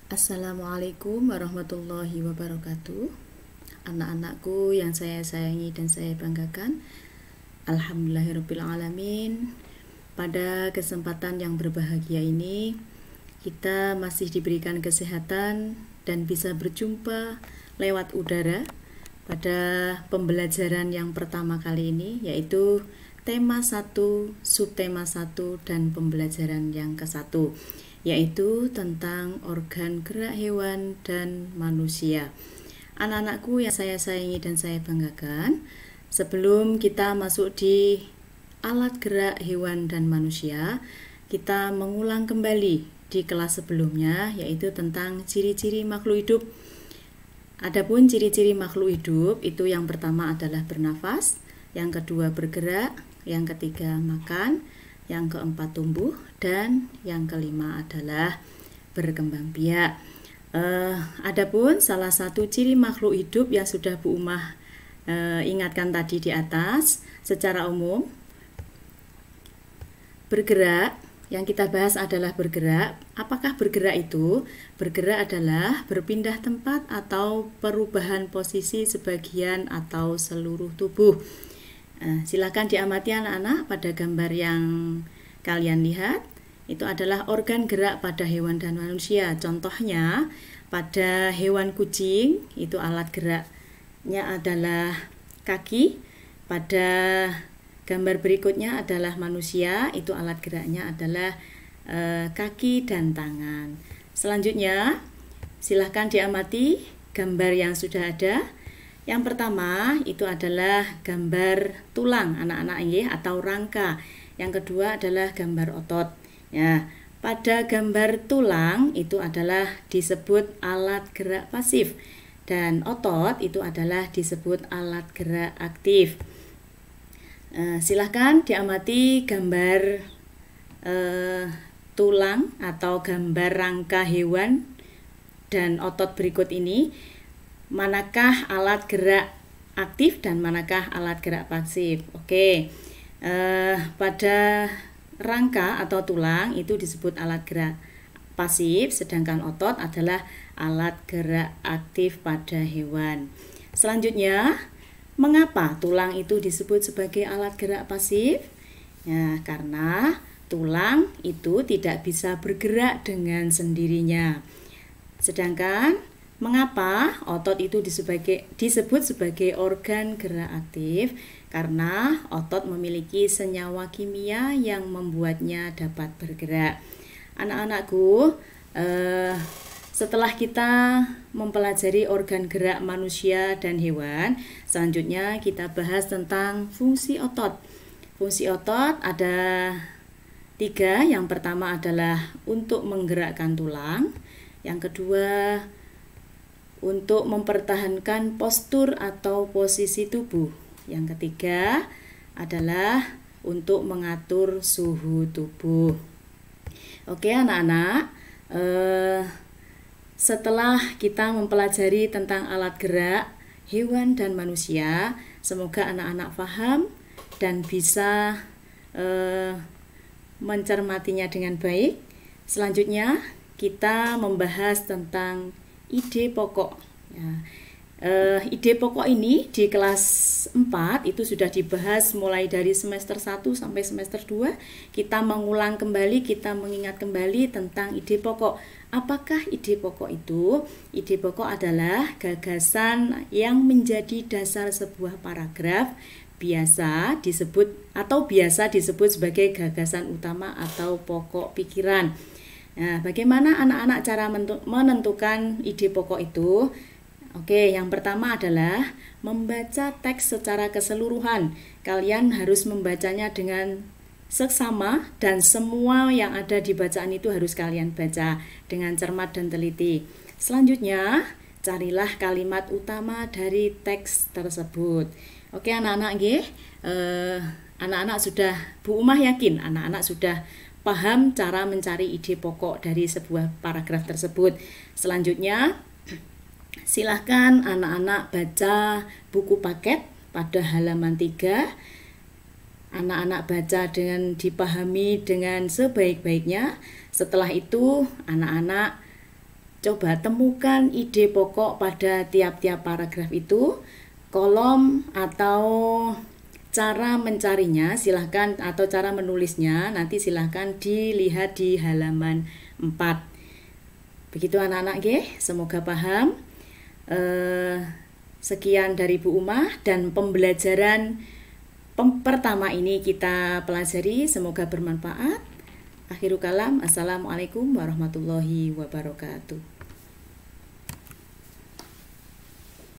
Assalamualaikum warahmatullahi wabarakatuh. Anak-anakku yang saya sayangi dan saya banggakan, Alhamdulillahirrabbilalamin. Pada kesempatan yang berbahagia ini, kita masih diberikan kesehatan dan bisa berjumpa lewat udara pada pembelajaran yang pertama kali ini, yaitu tema 1, subtema 1, dan pembelajaran yang ke-1, yaitu tentang organ gerak hewan dan manusia. Anak-anakku yang saya sayangi dan saya banggakan, sebelum kita masuk di alat gerak hewan dan manusia, kita mengulang kembali di kelas sebelumnya, yaitu tentang ciri-ciri makhluk hidup. Adapun ciri-ciri makhluk hidup itu yang pertama adalah bernafas, yang kedua bergerak, yang ketiga makan, yang keempat tumbuh, dan yang kelima adalah berkembang biak. Adapun salah satu ciri makhluk hidup yang sudah Bu Umah ingatkan tadi di atas, secara umum bergerak, yang kita bahas adalah bergerak. Apakah bergerak itu? Bergerak adalah berpindah tempat atau perubahan posisi sebagian atau seluruh tubuh. Silakan diamati anak-anak pada gambar yang kalian lihat. Itu adalah organ gerak pada hewan dan manusia. Contohnya pada hewan kucing itu alat geraknya adalah kaki. Pada gambar berikutnya adalah manusia, itu alat geraknya adalah kaki dan tangan. Selanjutnya silakan diamati gambar yang sudah ada. Yang pertama itu adalah gambar tulang anak-anak ini atau rangka. Yang kedua adalah gambar otot. Ya, pada gambar tulang itu adalah disebut alat gerak pasif dan otot itu adalah disebut alat gerak aktif. Silahkan diamati gambar tulang atau gambar rangka hewan dan otot berikut ini. Manakah alat gerak aktif dan manakah alat gerak pasif? Oke, pada rangka atau tulang itu disebut alat gerak pasif, sedangkan otot adalah alat gerak aktif pada hewan. Selanjutnya, mengapa tulang itu disebut sebagai alat gerak pasif? Ya, karena tulang itu tidak bisa bergerak dengan sendirinya. Sedangkan mengapa otot itu disebut sebagai organ gerak aktif? Karena otot memiliki senyawa kimia yang membuatnya dapat bergerak. Anak-anakku, setelah kita mempelajari organ gerak manusia dan hewan, selanjutnya kita bahas tentang fungsi otot. Fungsi otot ada 3. Yang pertama adalah untuk menggerakkan tulang. Yang kedua, untuk mempertahankan postur atau posisi tubuh. Yang ketiga adalah untuk mengatur suhu tubuh. Oke anak-anak, setelah kita mempelajari tentang alat gerak hewan dan manusia, semoga anak-anak paham dan bisa mencermatinya dengan baik. Selanjutnya kita membahas tentang ide pokok. Ya. Ide pokok ini di kelas 4 itu sudah dibahas mulai dari semester 1 sampai semester 2. Kita mengulang kembali, kita mengingat kembali tentang ide pokok. Apakah ide pokok itu? Ide pokok adalah gagasan yang menjadi dasar sebuah paragraf, biasa disebut sebagai gagasan utama atau pokok pikiran. Nah, bagaimana anak-anak cara menentukan ide pokok itu? Oke, yang pertama adalah membaca teks secara keseluruhan. Kalian harus membacanya dengan seksama dan semua yang ada di bacaan itu harus kalian baca dengan cermat dan teliti. Selanjutnya, carilah kalimat utama dari teks tersebut. Oke, anak-anak anak-anak sudah, Bu Umah yakin anak-anak sudah paham cara mencari ide pokok dari sebuah paragraf tersebut. Selanjutnya, silahkan anak-anak baca buku paket pada halaman 3. Anak-anak baca dengan dipahami dengan sebaik-baiknya. Setelah itu, anak-anak coba temukan ide pokok pada tiap-tiap paragraf itu, kolom atau cara mencarinya silahkan, atau cara menulisnya nanti silahkan dilihat di halaman 4. Begitu anak-anak nggih, semoga paham. Sekian dari Bu Umah, dan pembelajaran pertama ini kita pelajari, semoga bermanfaat. Akhirul kalam, assalamualaikum warahmatullahi wabarakatuh.